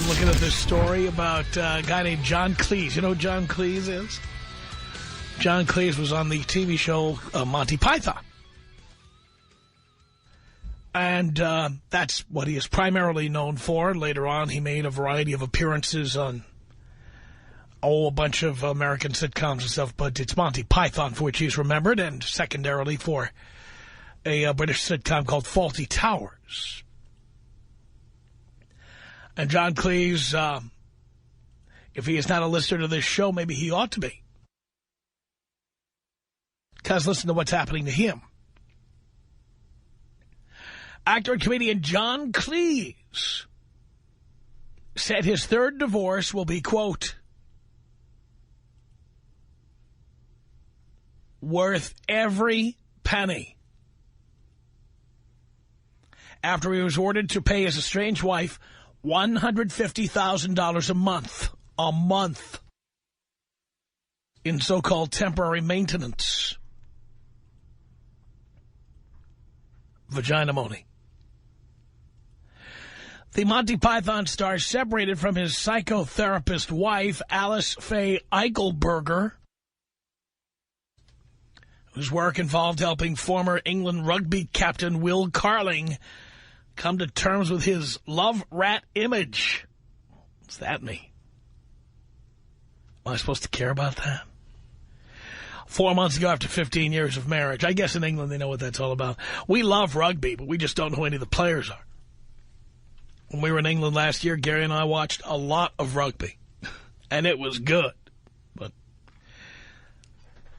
I'm looking at this story about a guy named John Cleese. You know who John Cleese is? John Cleese was on the TV show Monty Python. And that's what he is primarily known for. Later on, he made a variety of appearances on a bunch of American sitcoms and stuff. But it's Monty Python for which he's remembered, and secondarily for a British sitcom called Fawlty Towers. And John Cleese, if he is not a listener to this show, maybe he ought to be. Because listen to what's happening to him. Actor and comedian John Cleese said his third divorce will be, quote, worth every penny. After he was ordered to pay his estranged wife $150,000 a month in so-called temporary maintenance. Vagina-mony. The Monty Python star separated from his psychotherapist wife, Alice Faye Eichelberger, whose work involved helping former England rugby captain Will Carling come to terms with his love rat image. What's that mean? Am I supposed to care about that? 4 months ago, after 15 years of marriage, I guess in England they know what that's all about. We love rugby, but we just don't know who any of the players are. When we were in England last year, Gary and I watched a lot of rugby, and it was good, but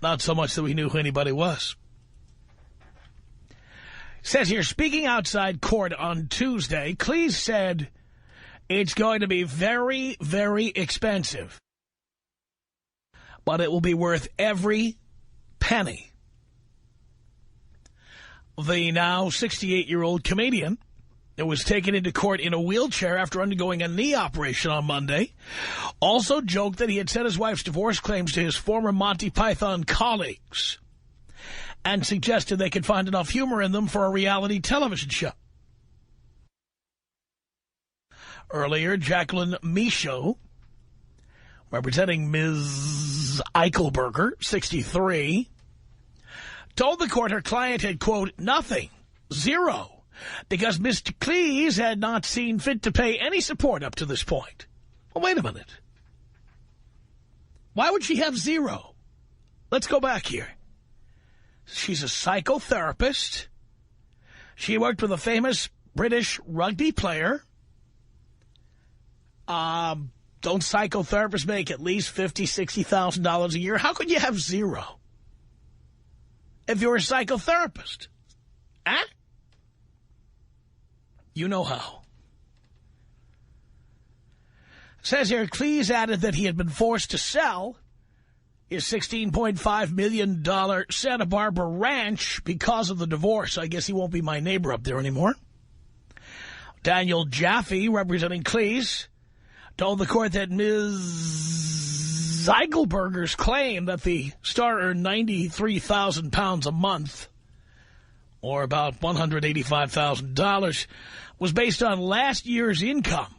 not so much that we knew who anybody was. It says here, speaking outside court on Tuesday, Cleese said it's going to be very, very expensive, but it will be worth every penny. The now 68-year-old comedian, who was taken into court in a wheelchair after undergoing a knee operation on Monday, also joked that he had sent his wife's divorce claims to his former Monty Python colleagues and suggested they could find enough humor in them for a reality television show. Earlier, Jacqueline Michaud, representing Ms. Eichelberger, 63, told the court her client had, quote, nothing, zero, because Mr. Cleese had not seen fit to pay any support up to this point. Well, wait a minute. Why would she have zero? Let's go back here. She's a psychotherapist. She worked with a famous British rugby player. Don't psychotherapists make at least $50,000, $60,000 a year? How could you have zero if you're a psychotherapist? Huh? You know how. It says here, Cleese added that he had been forced to sell his $16.5 million Santa Barbara ranch because of the divorce. I guess he won't be my neighbor up there anymore. Daniel Jaffe, representing Cleese, told the court that Ms. Eichelberger's claim that the star earned £93,000 a month, or about $185,000, was based on last year's income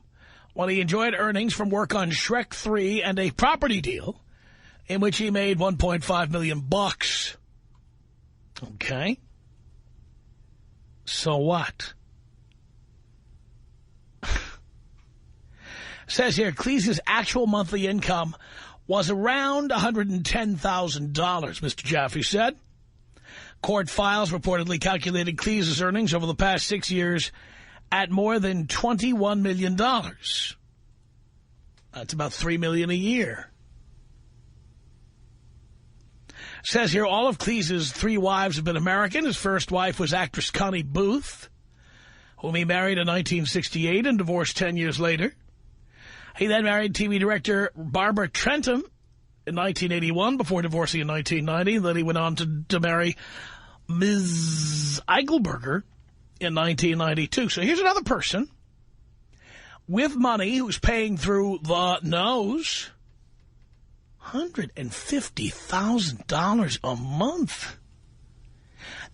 when he enjoyed earnings from work on Shrek 3 and a property deal in which he made $1.5 million. Okay. So what? Says here, Cleese's actual monthly income was around $110,000, Mr. Jaffe said. Court files reportedly calculated Cleese's earnings over the past 6 years at more than $21 million. That's about $3 million a year. Says here, all of Cleese's 3 wives have been American. His first wife was actress Connie Booth, whom he married in 1968 and divorced 10 years later. He then married TV director Barbara Trentham in 1981 before divorcing in 1990. Then he went on to marry Ms. Eichelberger in 1992. So here's another person with money who's paying through the nose. $150,000 a month.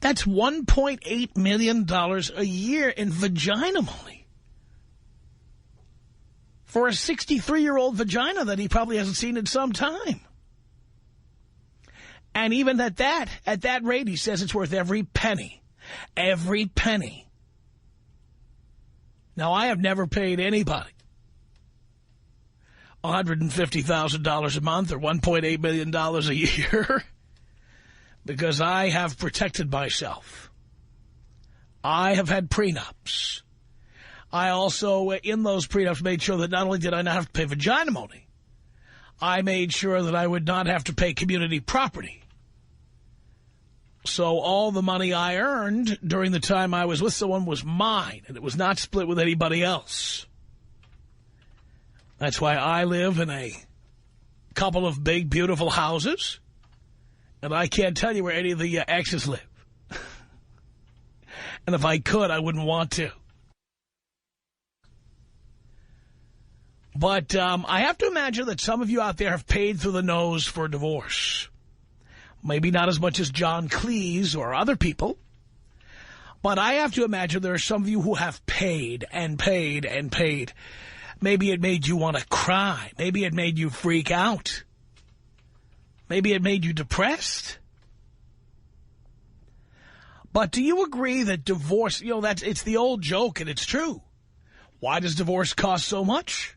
That's $1.8 million a year in vagina-mony. for a 63-year-old vagina that he probably hasn't seen in some time. And even at that rate, he says it's worth every penny. Every penny. Now, I have never paid anybody $150,000 a month or $1.8 million a year because I have protected myself. I have had prenups. I also, in those prenups, made sure that not only did I not have to pay vaginamony, I made sure that I would not have to pay community property. So all the money I earned during the time I was with someone was mine, and it was not split with anybody else. That's why I live in a couple of big, beautiful houses, and I can't tell you where any of the exes live. And if I could, I wouldn't want to. But I have to imagine that some of you out there have paid through the nose for a divorce. Maybe not as much as John Cleese or other people. But I have to imagine there are some of you who have paid and paid and paid. Maybe it made you want to cry. Maybe it made you freak out. Maybe it made you depressed. But do you agree that divorce, you know, it's the old joke, and it's true. Why does divorce cost so much?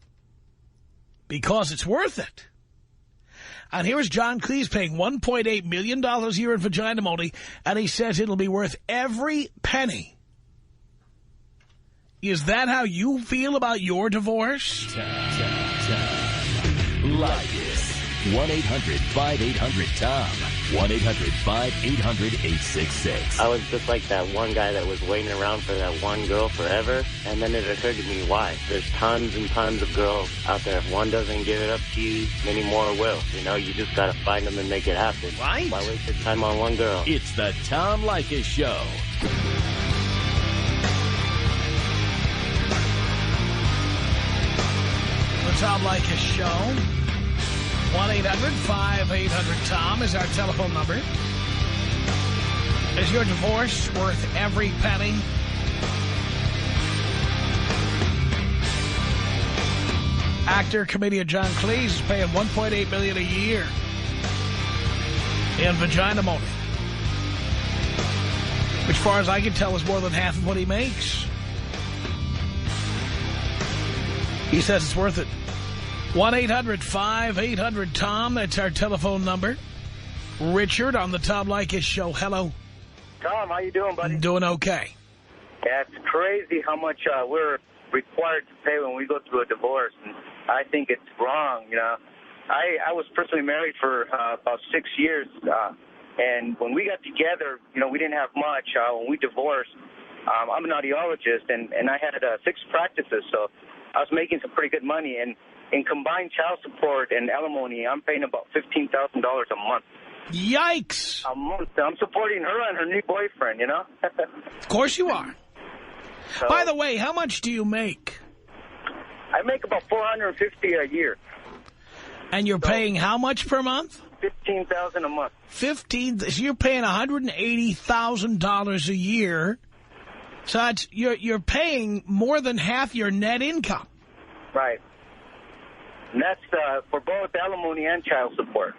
Because it's worth it. And here is John Cleese paying $1.8 million a year in vaginamony, and he says it'll be worth every penny. Is that how you feel about your divorce? Tom Leykis. 1-800-5800-TOM. 1-800-5800-866. I was just like that one guy that was waiting around for that one girl forever, and then it occurred to me why. There's tons and tons of girls out there. If one doesn't give it up to you, many more will. You know, you just got to find them and make it happen. Right. Why waste your time on one girl? It's the Tom Leykis Show. The Tom Leykis Show. 1-800-5800-TOM is our telephone number. Is your divorce worth every penny? Actor, comedian John Cleese is paying $1.8 million a year in vaginamony, which, as far as I can tell, is more than half of what he makes. He says it's worth it. 1-800-5800-TOM. That's our telephone number. Richard on the Tom Leykis Show. Hello. Tom, how you doing, buddy? Doing okay. Yeah, it's crazy how much we're required to pay when we go through a divorce. And I think it's wrong, you know. I was personally married for about 6 years. And when we got together, you know, we didn't have much. When we divorced, I'm an audiologist, and I had 6 practices. So I was making some pretty good money. And in combined child support and alimony, I'm paying about $15,000 a month. Yikes! A month. I'm supporting her and her new boyfriend, you know? Of course you are. So, by the way, how much do you make? I make about $450 a year. And you're paying how much per month? $15,000 a month. So you're paying $180,000 a year. So that's, you're paying more than half your net income. Right. And that's for both alimony and child support.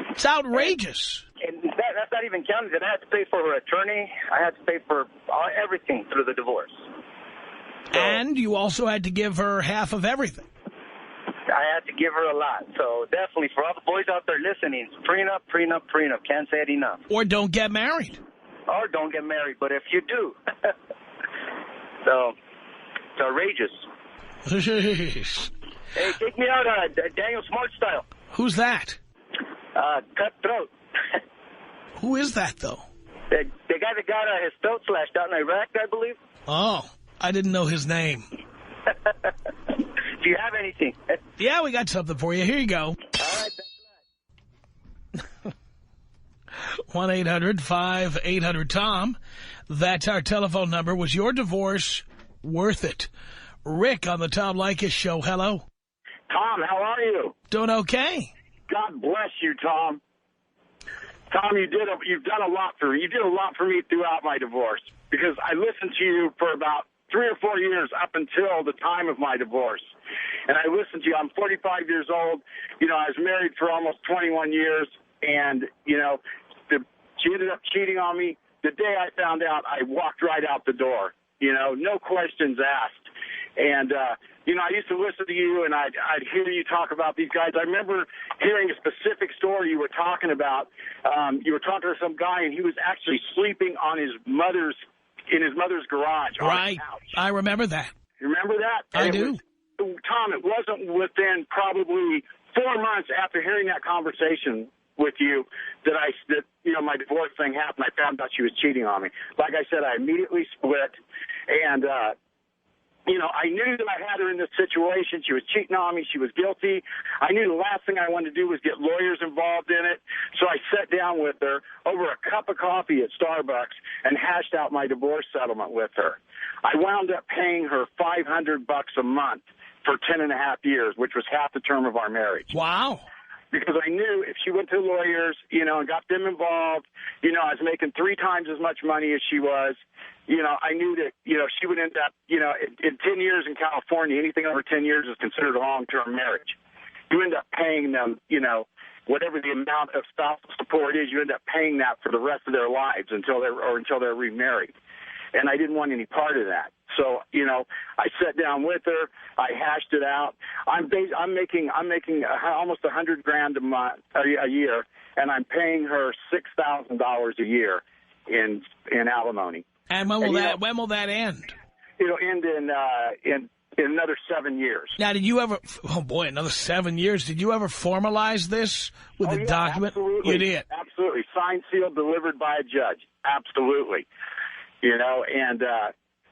It's outrageous. And that's not even counting that I had to pay for her attorney. I had to pay for everything through the divorce. So, and you also had to give her half of everything. I had to give her a lot. So definitely for all the boys out there listening, prenup, prenup, prenup. Can't say it enough. Or don't get married. Or don't get married. But if you do. So it's outrageous. Hey, take me out Daniel Smart style. Who's that? Cutthroat. Who is that, though? The guy that got his throat slashed out in Iraq, I believe. Oh, I didn't know his name. Do you have anything? Yeah, we got something for you. Here you go. All right, thanks a lot. 1-800-5800-TOM. That's our telephone number. Was your divorce worth it? Rick on the Tom Leykis Show. Hello. Tom, how are you? Doing okay. God bless you, Tom. Tom, you've done a lot for me. You did a lot for me throughout my divorce because I listened to you for about 3 or 4 years up until the time of my divorce. And I listened to you. I'm 45 years old. You know, I was married for almost 21 years, and, you know, she ended up cheating on me. The day I found out, I walked right out the door, you know, no questions asked. And, you know, I used to listen to you, and I'd hear you talk about these guys. I remember hearing a specific story you were talking about. You were talking to some guy, and he was actually sleeping on in his mother's garage. Right. I remember that. You remember that? I do. Tom, it wasn't within probably 4 months after hearing that conversation with you that you know, my divorce thing happened. I found out she was cheating on me. Like I said, I immediately split, and you know, I knew that I had her in this situation. She was cheating on me. She was guilty. I knew the last thing I wanted to do was get lawyers involved in it. So I sat down with her over a cup of coffee at Starbucks and hashed out my divorce settlement with her. I wound up paying her $500 a month for 10 and a half years, which was half the term of our marriage. Wow. Because I knew if she went to lawyers, you know, and got them involved, you know, I was making 3 times as much money as she was. You know, I knew that, you know, she would end up, you know, in 10 years in California, anything over 10 years is considered a long-term marriage. You end up paying them, you know, whatever the amount of spousal support is, you end up paying that for the rest of their lives until they're remarried. And I didn't want any part of that. So, you know, I sat down with her. I hashed it out. I'm making almost $100,000 a year, and I'm paying her $6,000 a year in alimony. And when will that end? It'll end in another 7 years. Now, did you ever? Oh boy, another 7 years. Did you ever formalize this with a document? Absolutely. You did. Absolutely. Signed, sealed, delivered by a judge. Absolutely. You know, and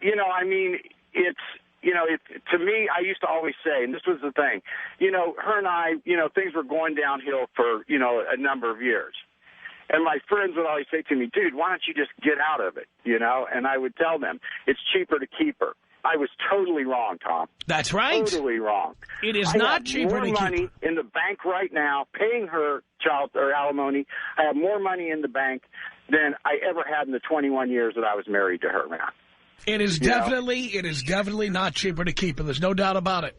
you know, I mean, it's, you know, to me, I used to always say, and this was the thing, you know, her and I, you know, things were going downhill for, you know, a number of years. And my friends would always say to me, dude, why don't you just get out of it, you know? And I would tell them, it's cheaper to keep her. I was totally wrong, Tom. That's right. Totally wrong. It is not cheaper to keep her. I have more money in the bank right now paying her child or alimony. I have more money in the bank than I ever had in the 21 years that I was married to her, man. It is definitely not cheaper to keep her. There's no doubt about it.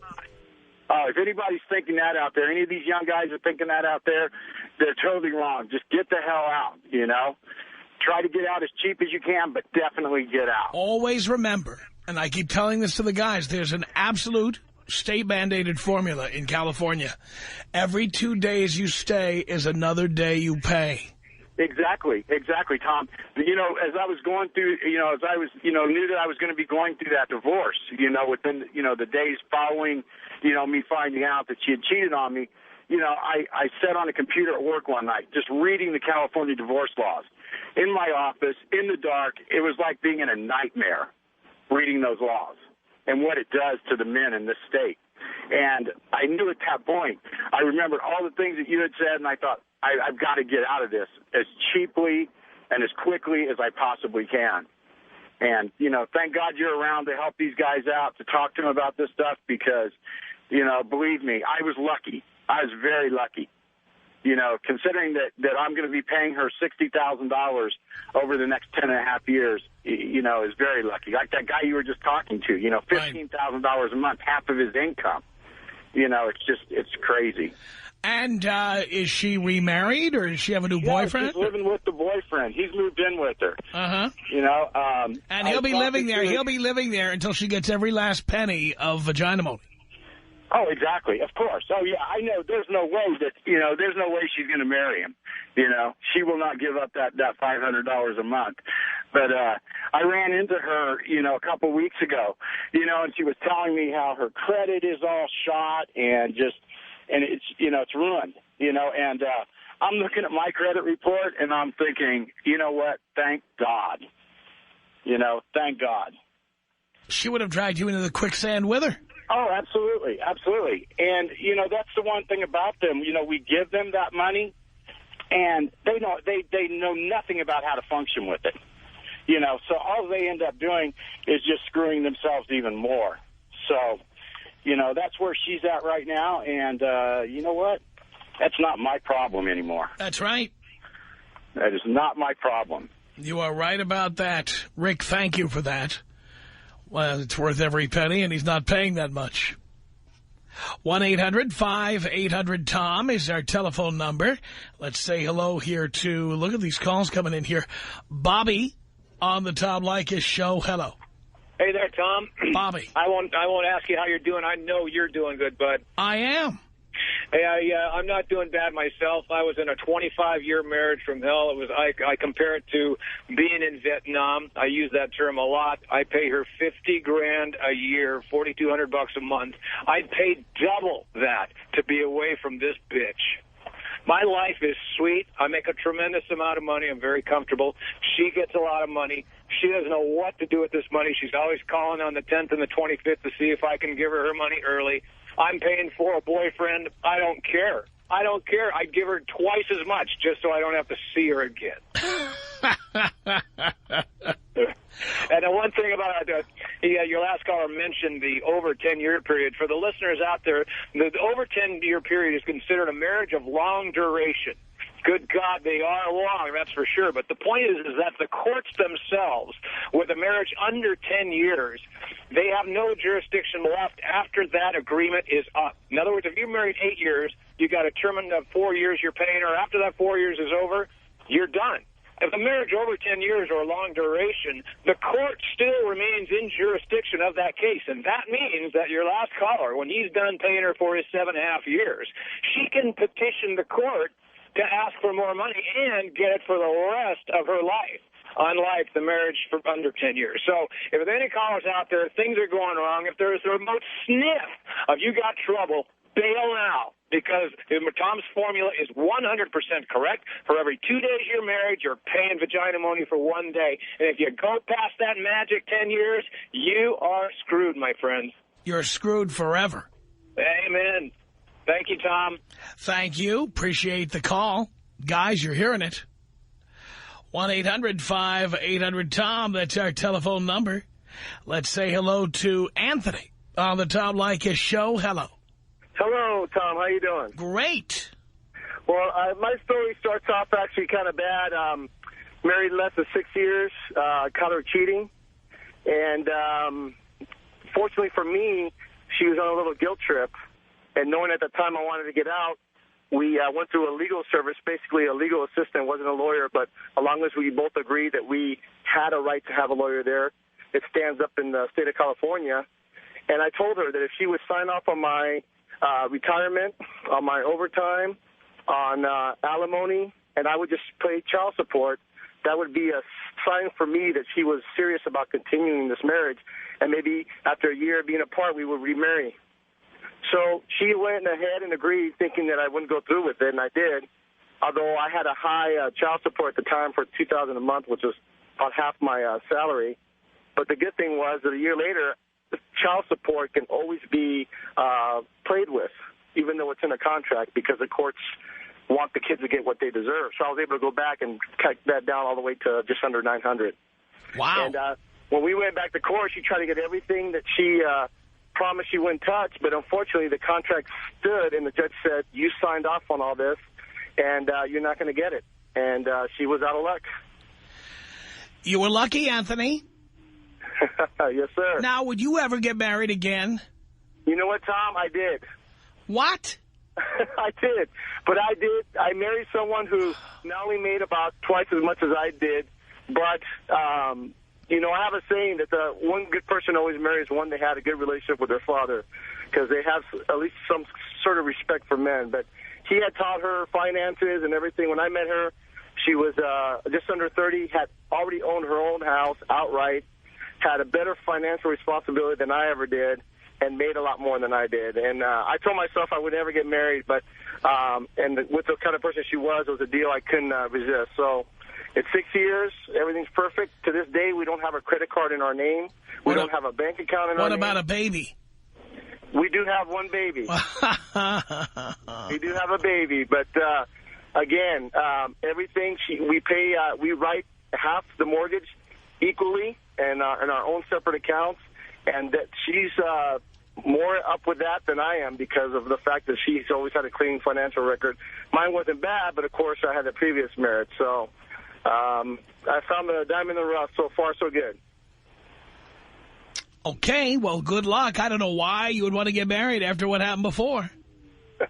If anybody's thinking that out there, any of these young guys are thinking that out there, they're totally wrong. Just get the hell out, you know. Try to get out as cheap as you can, but definitely get out. Always remember, and I keep telling this to the guys, there's an absolute state-mandated formula in California. Every 2 days you stay is another day you pay. Exactly, Tom. You know, as I was going through, you know, as I was, you know, knew that I was going to be going through that divorce, you know, within, you know, the days following, you know, me finding out that she had cheated on me, you know, I sat on a computer at work one night just reading the California divorce laws. In my office, in the dark, it was like being in a nightmare reading those laws and what it does to the men in this state. And I knew at that point, I remembered all the things that you had said, and I thought, I've got to get out of this as cheaply and as quickly as I possibly can. And, you know, thank God you're around to help these guys out, to talk to them about this stuff because, you know, believe me, I was lucky. I was very lucky. You know, considering that I'm going to be paying her $60,000 over the next 10 and a half years, you know, is very lucky. Like that guy you were just talking to, you know, $15,000 a month, half of his income. You know, it's crazy. And is she remarried, or does she have a new boyfriend? She's living with the boyfriend. He's moved in with her. Uh-huh. You know, and he'll be living there. He'll be living there until she gets every last penny of vagina money. Oh, exactly. Of course. Oh, yeah, I know. There's no way that, you know, there's no way she's going to marry him. You know, she will not give up that $500 a month. But I ran into her, you know, a couple weeks ago, you know, and she was telling me how her credit is all shot and it's, you know, it's ruined, you know, and I'm looking at my credit report and I'm thinking, you know what, thank God. You know, thank God. She would have dragged you into the quicksand with her. Oh, absolutely, absolutely. And, you know, that's the one thing about them. You know, we give them that money, and they know nothing about how to function with it. You know, so all they end up doing is just screwing themselves even more. So, you know, that's where she's at right now, and you know what? That's not my problem anymore. That's right. That is not my problem. You are right about that. Rick, thank you for that. Well, it's worth every penny, and he's not paying that much. 1-800-5800-TOM is our telephone number. Let's say hello here to, look at these calls coming in here. Bobby on the Tom Leykis Show. Hello. Hey there, Tom. Bobby. I won't ask you how you're doing. I know you're doing good, bud. I am. Hey, I'm not doing bad myself. I was in a 25-year marriage from hell. I compare it to being in Vietnam. I use that term a lot. I pay her $50,000 a year, $4,200 a month. I'd pay double that to be away from this bitch. My life is sweet. I make a tremendous amount of money. I'm very comfortable. She gets a lot of money. She doesn't know what to do with this money. She's always calling on the 10th and the 25th to see if I can give her money early. I'm paying for a boyfriend. I don't care. I don't care. I'd give her twice as much just so I don't have to see her again. And the one thing about your last caller mentioned the over 10-year period. For the listeners out there, the over 10-year period is considered a marriage of long duration. Good God, they are long, that's for sure. But the point is that the courts themselves, with a marriage under 10 years, they have no jurisdiction left after that agreement is up. In other words, if you're married 8 years, you got to determine the 4 years you're paying her. After that 4 years is over, you're done. If a marriage over 10 years or long duration, the court still remains in jurisdiction of that case. And that means that your last caller, when he's done paying her for his 7.5 years, she can petition the court to ask for more money and get it for the rest of her life, unlike the marriage for under 10 years. So if there are any callers out there, things are going wrong, if there's a remote sniff of you got trouble, bail now, because Tom's formula is 100% correct. For every 2 days you're married, you're paying vagina money for 1 day. And if you go past that magic 10 years, you are screwed, my friends. You're screwed forever. Amen. Thank you, Tom. Thank you. Appreciate the call. Guys, you're hearing it. 1-800-5800-TOM. That's our telephone number. Let's say hello to Anthony on the Tom Leykis Show. Hello. Hello, Tom. How you doing? Great. Well, my story starts off actually kind of bad. Married less than 6 years. Caught her cheating. And fortunately for me, she was on a little guilt trip. And knowing at the time I wanted to get out, we went through a legal service, basically a legal assistant, wasn't a lawyer, but as long as we both agreed that we had a right to have a lawyer there, it stands up in the state of California. And I told her that if she would sign off on my retirement, on my overtime, on alimony, and I would just pay child support, that would be a sign for me that she was serious about continuing this marriage. And maybe after a year of being apart, we would remarry. So she went ahead and agreed, thinking that I wouldn't go through with it, and I did. Although I had a high child support at the time for $2,000 a month, which was about half my salary. But the good thing was that a year later, child support can always be played with, even though it's in a contract, because the courts want the kids to get what they deserve. So I was able to go back and cut that down all the way to just under $900. Wow. And when we went back to court, she tried to get everything that she promised she wouldn't touch, but unfortunately the contract stood, and the judge said, you signed off on all this, and you're not going to get it. And she was out of luck. You were lucky, Anthony. Yes, sir. Now, would you ever get married again? You know what, Tom? I did. What? I did. But I married someone who not only made about twice as much as I did, but, you know, I have a saying that the one good person always marries one that had a good relationship with their father, because they have at least some sort of respect for men. But he had taught her finances and everything. When I met her, she was just under 30, had already owned her own house outright, had a better financial responsibility than I ever did, and made a lot more than I did. And I told myself I would never get married, but and with the kind of person she was, it was a deal I couldn't resist. So it's 6 years. Everything's perfect. To this day, we don't have a credit card in our name. We don't have a bank account in our name. What about a baby? We do have one baby. We do have a baby. But, again, everything, we pay, we write half the mortgage equally in our own separate accounts. And that she's more up with that than I am because of the fact that she's always had a clean financial record. Mine wasn't bad, but, of course, I had a previous marriage. So I found a diamond in the rough. So far, so good. Okay, well, good luck. I don't know why you would want to get married after what happened before. All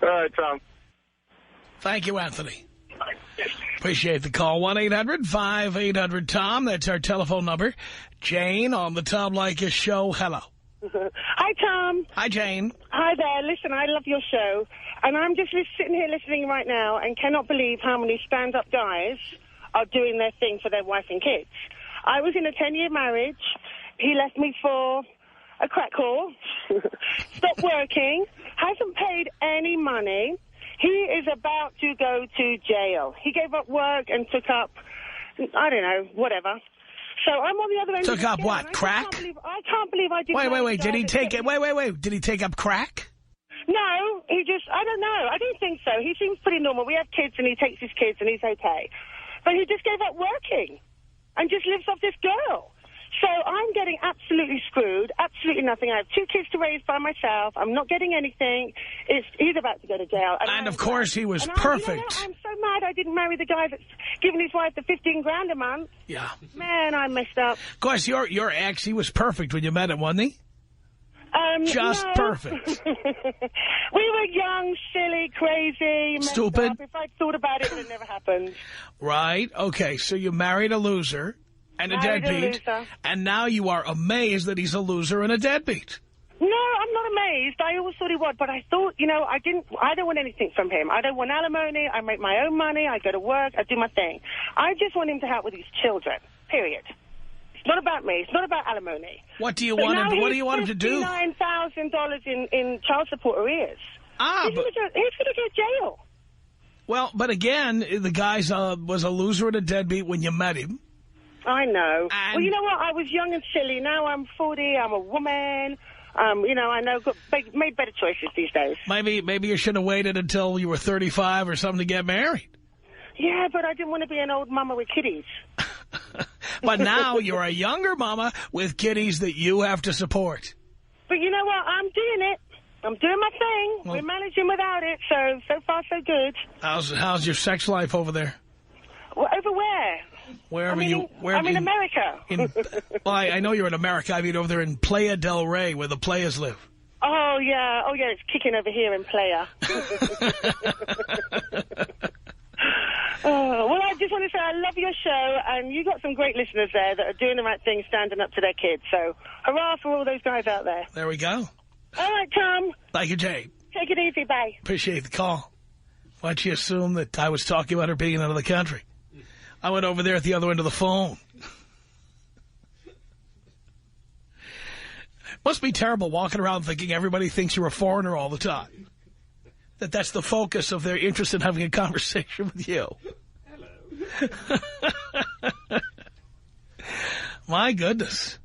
right, Tom. Thank you, Anthony. Appreciate the call. 1-800-5800-TOM. That's our telephone number. Jane on the Tom Leykis Show. Hello. Hi, Tom. Hi, Jane. Hi there. Listen, I love your show. And I'm just sitting here listening right now and cannot believe how many stand-up guys are doing their thing for their wife and kids. I was in a 10-year marriage. He left me for a crack whore, stopped working, hasn't paid any money. He is about to go to jail. He gave up work and took up, I don't know, whatever. So I'm on the other end. Took up what, crack? I can't believe I didn't. Wait. Did he take it? Wait. Did he take up crack? No, he just, I don't know. I don't think so. He seems pretty normal. We have kids and he takes his kids and he's okay. But he just gave up working and just lives off this girl. So I'm getting absolutely screwed, absolutely nothing. I have 2 kids to raise by myself. I'm not getting anything. He's about to go to jail. And of course he was perfect. You know what? I'm so mad I didn't marry the guy that's giving his wife the $15,000 a month. Yeah. Man, I messed up. Of course, your ex, he was perfect when you met him, wasn't he? Just no. perfect. We were young, silly, crazy, stupid. Up. If I'd thought about it, it would never happened. Right. Okay, so you married a loser and a deadbeat, and now you are amazed that he's a loser and a deadbeat. No, I'm not amazed. I always thought he would, but I thought, I don't want anything from him. I don't want alimony. I make my own money. I go to work. I do my thing. I just want him to help with his children, period. It's not about me. It's not about alimony. What do you want him? What do you want him to do? $59,000 in child support arrears. He's going to go to jail. Well, but again, the guy was a loser and a deadbeat when you met him. I know. And well, you know what? I was young and silly. Now I'm 40. I'm a woman. I know, made better choices these days. Maybe you should have waited until you were 35 or something to get married. Yeah, but I didn't want to be an old mama with kiddies. But now you're a younger mama with kiddies that you have to support. But you know what? I'm doing it. I'm doing my thing. Well, we're managing without it, so far so good. How's your sex life over there? Well, over where? I'm in America. Well, I know you're in America. I mean, over there in Playa del Rey, where the players live. Oh, yeah. It's kicking over here in Playa. Well, I just want to say I love your show, and you got some great listeners there that are doing the right thing, standing up to their kids. So, hurrah for all those guys out there. There we go. All right, Tom. Thank you, Jane. Take it easy. Bye. Appreciate the call. Why'd she assume that I was talking about her being out of the country? I went over there at the other end of the phone. Must be terrible walking around thinking everybody thinks you're a foreigner all the time. That's the focus of their interest in having a conversation with you. Hello. My goodness.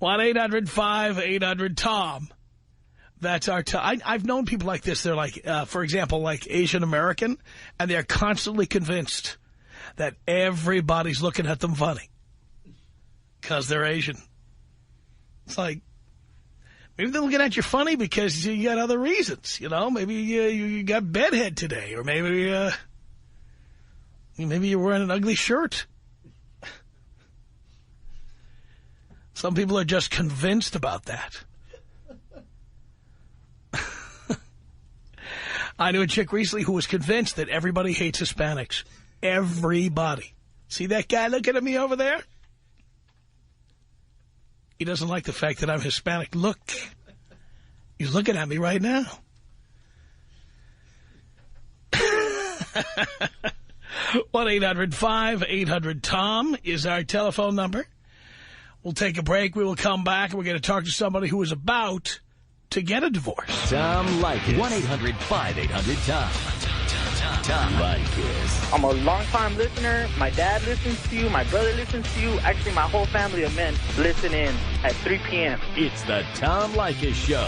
1-800-5800-TOM. That's our I've known people like this. They're like, for example, like Asian American, and they're constantly convinced that everybody's looking at them funny because they're Asian. It's like, maybe they're looking at you funny because you got other reasons, Maybe you got bedhead today, or maybe you're wearing an ugly shirt. Some people are just convinced about that. I knew a chick recently who was convinced that everybody hates Hispanics. Everybody. See that guy looking at me over there? He doesn't like the fact that I'm Hispanic. Look. He's looking at me right now. 1-800-5800-TOM is our telephone number. We'll take a break. We will come back, and we're going to talk to somebody who is about to get a divorce. Tom Leykis. 1-800-5800-TOM. Tom Leykis. I'm a long-time listener. My dad listens to you. My brother listens to you. Actually, my whole family of men listen in at 3 p.m. It's the Tom Leykis Show.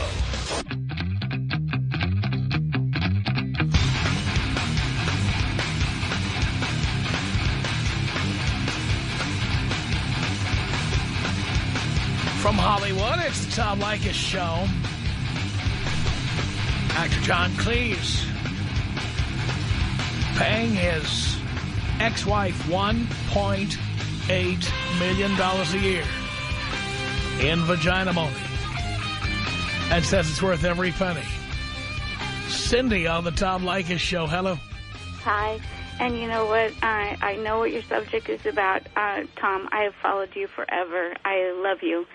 From Hollywood, it's the Tom Leykis Show. Actor John Cleese paying his ex-wife $1.8 million a year in vagina moaning and says it's worth every penny. Cindy on the Tom Leykis Show. Hello. Hi. And you know what? I know what your subject is about. Tom, I have followed you forever. I love you.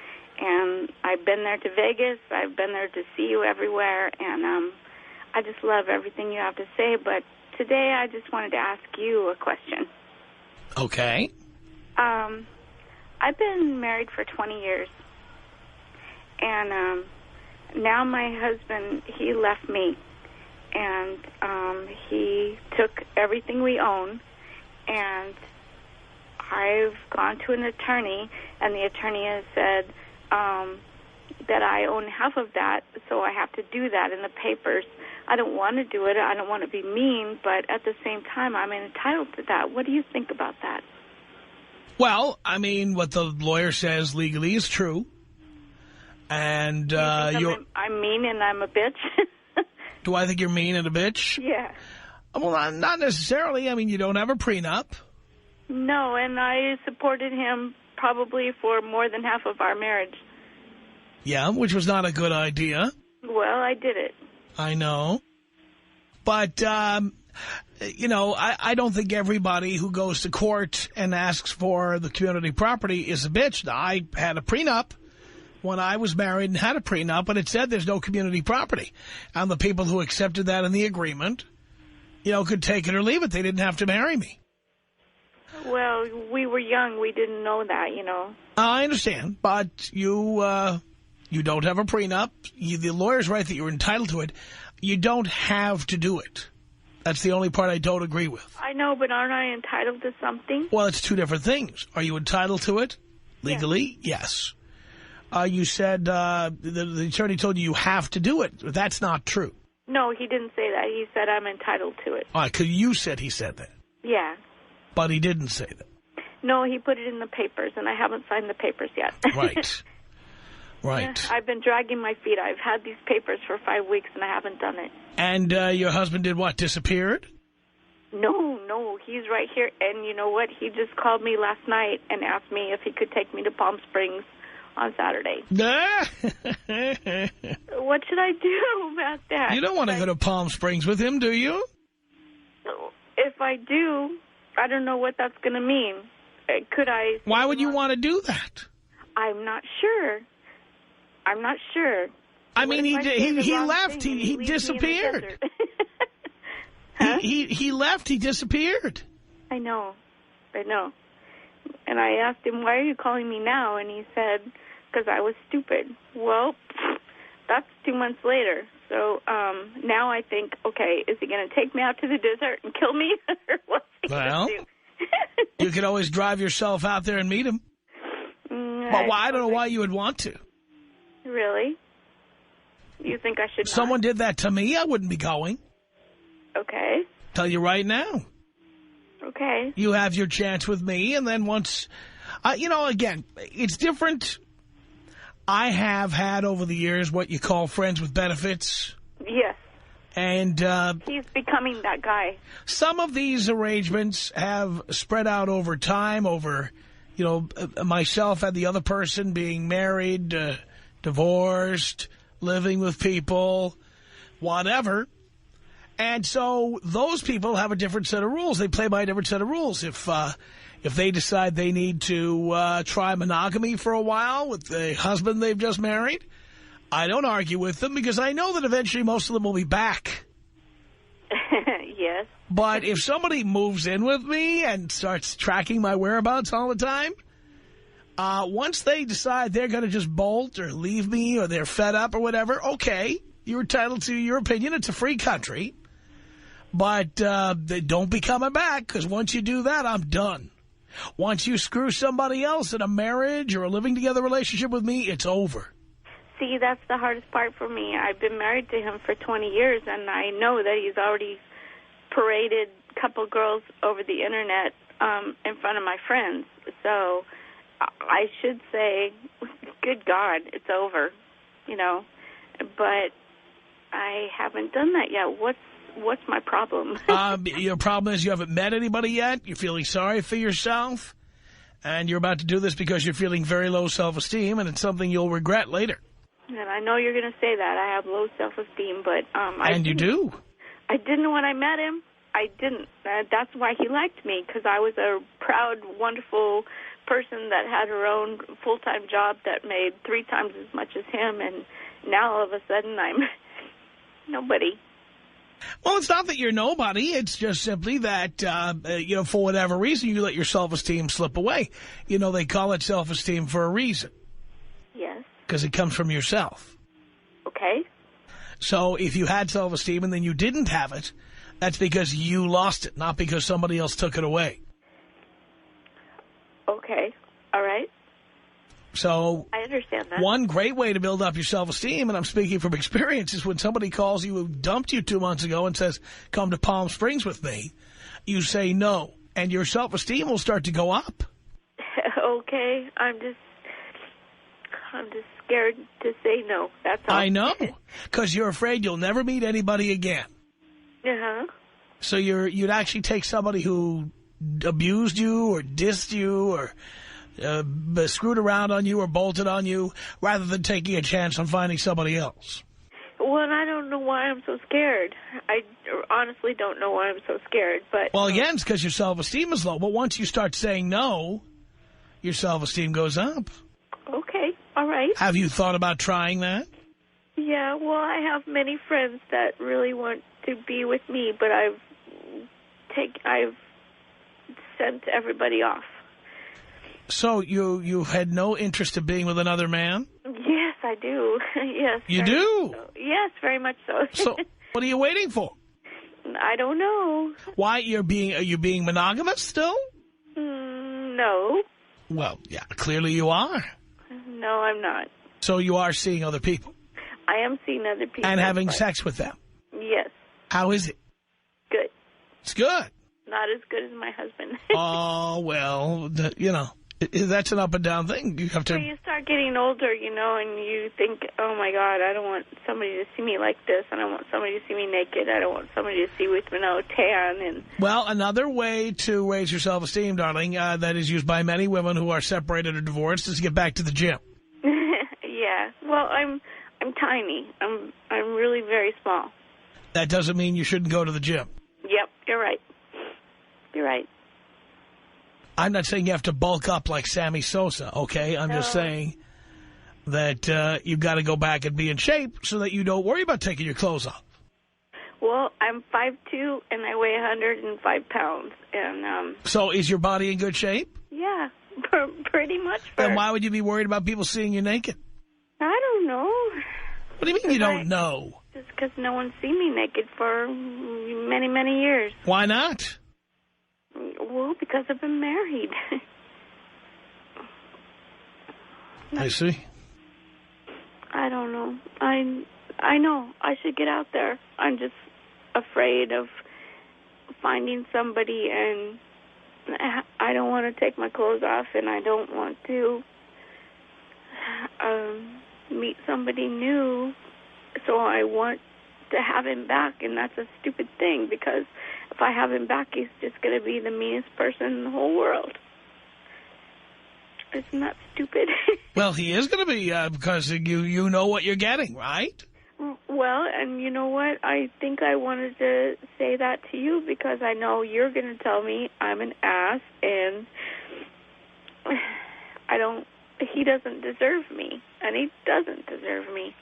And I've been there to Vegas. I've been there to see you everywhere. And I just love everything you have to say. But today I just wanted to ask you a question. Okay. I've been married for 20 years. And now my husband, he left me. And he took everything we own, and I've gone to an attorney, and the attorney has said that I own half of that, so I have to do that in the papers. I don't want to do it. I don't want to be mean, but at the same time, I'm entitled to that. What do you think about that? Well, I mean, what the lawyer says legally is true. And I'm mean and I'm a bitch? Do I think you're mean and a bitch? Yeah. Well, not necessarily. I mean, you don't have a prenup. No, and I supported him probably for more than half of our marriage. Yeah, which was not a good idea. Well, I did it. I know. But, you know, I don't think everybody who goes to court and asks for the community property is a bitch. I had a prenup when I was married and had a prenup, and it said there's no community property. And the people who accepted that in the agreement, you know, could take it or leave it. They didn't have to marry me. Well, we were young. We didn't know that, you know. I understand, but you don't have a prenup. The lawyer's right that you're entitled to it. You don't have to do it. That's the only part I don't agree with. I know, but aren't I entitled to something? Well, it's two different things. Are you entitled to it legally? Yes. You said the attorney told you have to do it. That's not true. No, he didn't say that. He said I'm entitled to it. All right, because you said he said that. Yeah. But he didn't say that. No, he put it in the papers, and I haven't signed the papers yet. Right. Right. Yeah, I've been dragging my feet. I've had these papers for 5 weeks, and I haven't done it. And your husband did what, disappeared? No, he's right here. And you know what? He just called me last night and asked me if he could take me to Palm Springs on Saturday. What should I do about that? You don't want to go to Palm Springs with him, do you? If I do, I don't know what that's going to mean. Could I... Why would you want to do that? I'm not sure. I mean, he left. He disappeared. Huh? He left. He disappeared. I know. And I asked him, why are you calling me now? And he said, because I was stupid. Well, that's 2 months later. So now I think, okay, is he going to take me out to the desert and kill me? Or what's he going to do? You could always drive yourself out there and meet him. But I don't know why you would want to. Really? You think I should not? Someone did that to me, I wouldn't be going. Okay. Tell you right now. Okay. You have your chance with me, and then once... you know, again, it's different. I have had over the years what you call friends with benefits. Yes. And... he's becoming that guy. Some of these arrangements have spread out over time, over, you know, myself and the other person being married, divorced, living with people, whatever. And so those people have a different set of rules. They play by a different set of rules. If they decide they need to try monogamy for a while with the husband they've just married, I don't argue with them because I know that eventually most of them will be back. Yes. But if somebody moves in with me and starts tracking my whereabouts all the time, once they decide they're going to just bolt or leave me or they're fed up or whatever, okay, you're entitled to your opinion. It's a free country. But they don't be coming back, because once you do that, I'm done. Once you screw somebody else in a marriage or a living together relationship with me, it's over. See, that's the hardest part for me. I've been married to him for 20 years, and I know that he's already paraded a couple girls over the Internet in front of my friends. So I should say, good God, it's over, you know. But I haven't done that yet. What's my problem? Your problem is you haven't met anybody yet. You're feeling sorry for yourself. And you're about to do this because you're feeling very low self-esteem, and it's something you'll regret later. And I know you're going to say that. I have low self-esteem, but... And you do. I didn't when I met him. I didn't. That's why he liked me, because I was a proud, wonderful person that had her own full-time job that made 3 times as much as him, and now all of a sudden I'm nobody. Well, it's not that you're nobody. It's just simply that, for whatever reason, you let your self-esteem slip away. They call it self-esteem for a reason. Yes. Because it comes from yourself. Okay. So if you had self-esteem and then you didn't have it, that's because you lost it, not because somebody else took it away. Okay. All right. So I understand that. One great way to build up your self-esteem, and I'm speaking from experience, is when somebody calls you who dumped you 2 months ago and says, come to Palm Springs with me, you say no, and your self-esteem will start to go up. Okay. I'm just scared to say no. That's all. I know, because you're afraid you'll never meet anybody again. Uh-huh. So you'd actually take somebody who abused you or dissed you or screwed around on you or bolted on you rather than taking a chance on finding somebody else. Well, and I don't know why I'm so scared. I honestly don't know why I'm so scared. But well, again, it's because your self-esteem is low. But once you start saying no, your self-esteem goes up. Okay. All right. Have you thought about trying that? Yeah, well, I have many friends that really want to be with me, but I've sent everybody off. So you had no interest in being with another man? Yes, I do. Yes. You do? So. Yes, very much so. So what are you waiting for? I don't know. Why, are you being monogamous still? No. Well, yeah, clearly you are. No, I'm not. So you are seeing other people? I am seeing other people. And having sex with them? Yes. How is it? Good. It's good. Not as good as my husband. Oh, well, that's an up and down thing. You have to... When you start getting older, and you think, oh, my God, I don't want somebody to see me like this. I don't want somebody to see me naked. I don't want somebody to see with no tan. And well, another way to raise your self-esteem, darling, that is used by many women who are separated or divorced, is to get back to the gym. Yeah. Well, I'm tiny. I'm really very small. That doesn't mean you shouldn't go to the gym. Yep, you're right. You're right. I'm not saying you have to bulk up like Sammy Sosa, okay? I'm just saying that you've got to go back and be in shape so that you don't worry about taking your clothes off. Well, I'm 5'2", and I weigh 105 pounds. And so is your body in good shape? Yeah, pretty much. Then why would you be worried about people seeing you naked? I don't know. What do you mean you don't know? Just because no one's seen me naked for many, many years. Why not? Well, because I've been married. I see. I don't know. I know I should get out there. I'm just afraid of finding somebody, and I don't want to take my clothes off, and I don't want to meet somebody new. So I want to have him back, and that's a stupid thing, because if I have him back, he's just going to be the meanest person in the whole world. Isn't that stupid? Well, he is going to be, because you know what you're getting, right? Well, and you know what? I think I wanted to say that to you because I know you're going to tell me I'm an ass, and he doesn't deserve me, and he doesn't deserve me.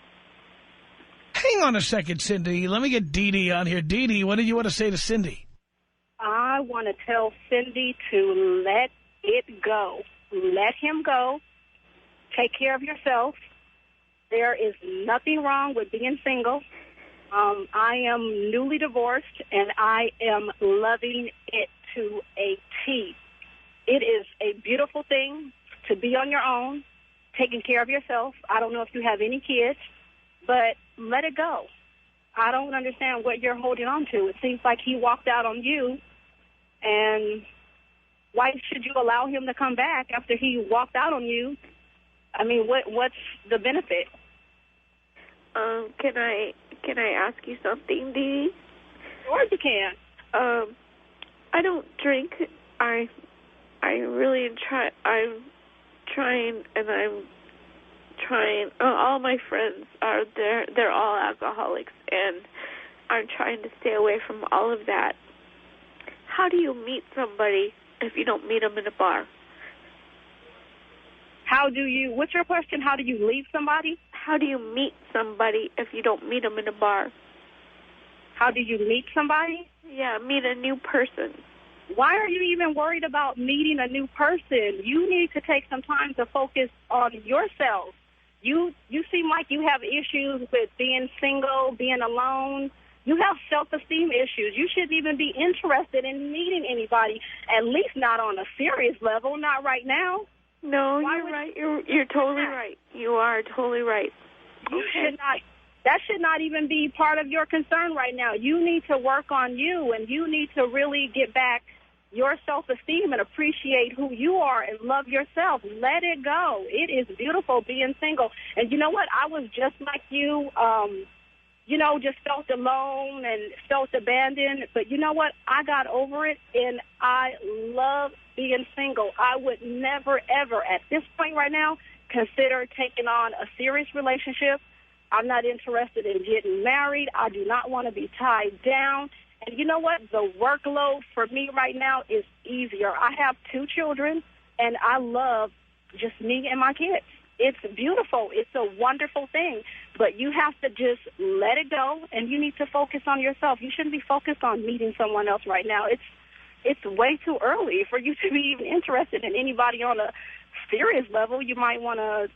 Hang on a second, Cindy. Let me get Dee Dee on here. Dee Dee, what did you want to say to Cindy? I want to tell Cindy to let it go. Let him go. Take care of yourself. There is nothing wrong with being single. I am newly divorced, and I am loving it to a T. It is a beautiful thing to be on your own, taking care of yourself. I don't know if you have any kids, but let it go. I don't understand what you're holding on to. It seems like he walked out on you, and why should you allow him to come back after he walked out on you? I mean, what's the benefit? Can I ask you something, Dee? Sure you can. I don't drink. I really try. I'm trying, and I'm trying. All my friends are there. They're all alcoholics, and I'm trying to stay away from all of that. How do you meet somebody if you don't meet them in a bar? What's your question? How do you leave somebody? How do you meet somebody if you don't meet them in a bar? How do you meet somebody? Yeah, meet a new person. Why are you even worried about meeting a new person? You need to take some time to focus on yourself. You seem like you have issues with being single, being alone. You have self-esteem issues. You shouldn't even be interested in meeting anybody, at least not on a serious level, not right now. No, you're right. You're totally right. You are totally right. That should not even be part of your concern right now. You need to work on you, and you need to really get back your self-esteem and appreciate who you are and love yourself. Let it go. It is beautiful being single. And you know what? I was just like you, just felt alone and felt abandoned. But you know what? I got over it, and I love being single. I would never, ever, at this point right now, consider taking on a serious relationship. I'm not interested in getting married. I do not want to be tied down. And you know what? The workload for me right now is easier. I have 2 children, and I love just me and my kids. It's beautiful. It's a wonderful thing. But you have to just let it go, and you need to focus on yourself. You shouldn't be focused on meeting someone else right now. It's way too early for you to be even interested in anybody on a serious level. You might want to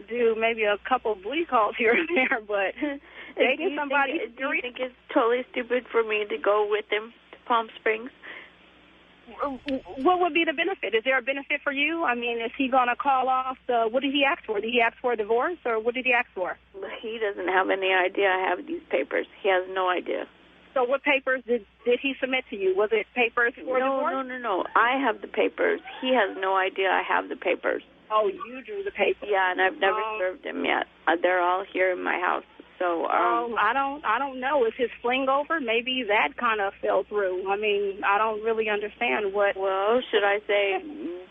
do maybe a couple booty calls here and there, but dating somebody... Do you think it's totally stupid for me to go with him to Palm Springs? What would be the benefit? Is there a benefit for you? I mean, is he going to call off what did he ask for? Did he ask for a divorce, or what did he ask for? He doesn't have any idea I have these papers. He has no idea. So what papers did he submit to you? Was it papers for divorce? No. I have the papers. He has no idea I have the papers. Oh, you drew the papers. Yeah, and I've never served him yet. They're all here in my house. So I don't know. Is his fling over? Maybe that kind of fell through. I mean, I don't really understand what. Well, should I say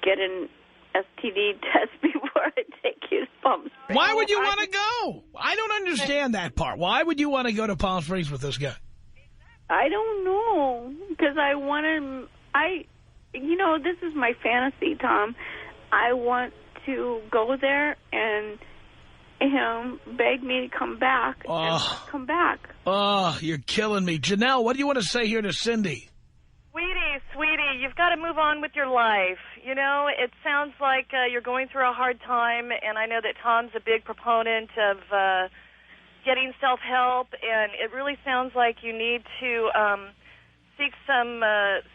get an STD test before I take you to Palm Springs? Why would you want to go? I don't understand that part. Why would you want to go to Palm Springs with this guy? I don't know, because I want to. This is my fantasy, Tom. I want to go there and him beg me to come back and come back. Oh, you're killing me. Janelle, what do you want to say here to Cindy? Sweetie, you've got to move on with your life. You know, it sounds like you're going through a hard time, and I know that Tom's a big proponent of getting self-help, and it really sounds like you need to seek some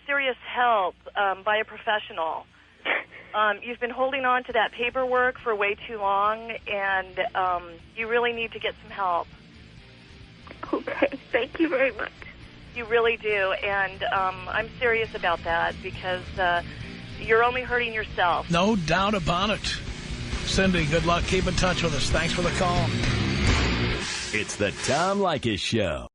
serious help by a professional. You've been holding on to that paperwork for way too long, and you really need to get some help. Okay, thank you very much. You really do, and I'm serious about that because you're only hurting yourself. No doubt about it. Cindy, good luck. Keep in touch with us. Thanks for the call. It's the Tom Leykis Show.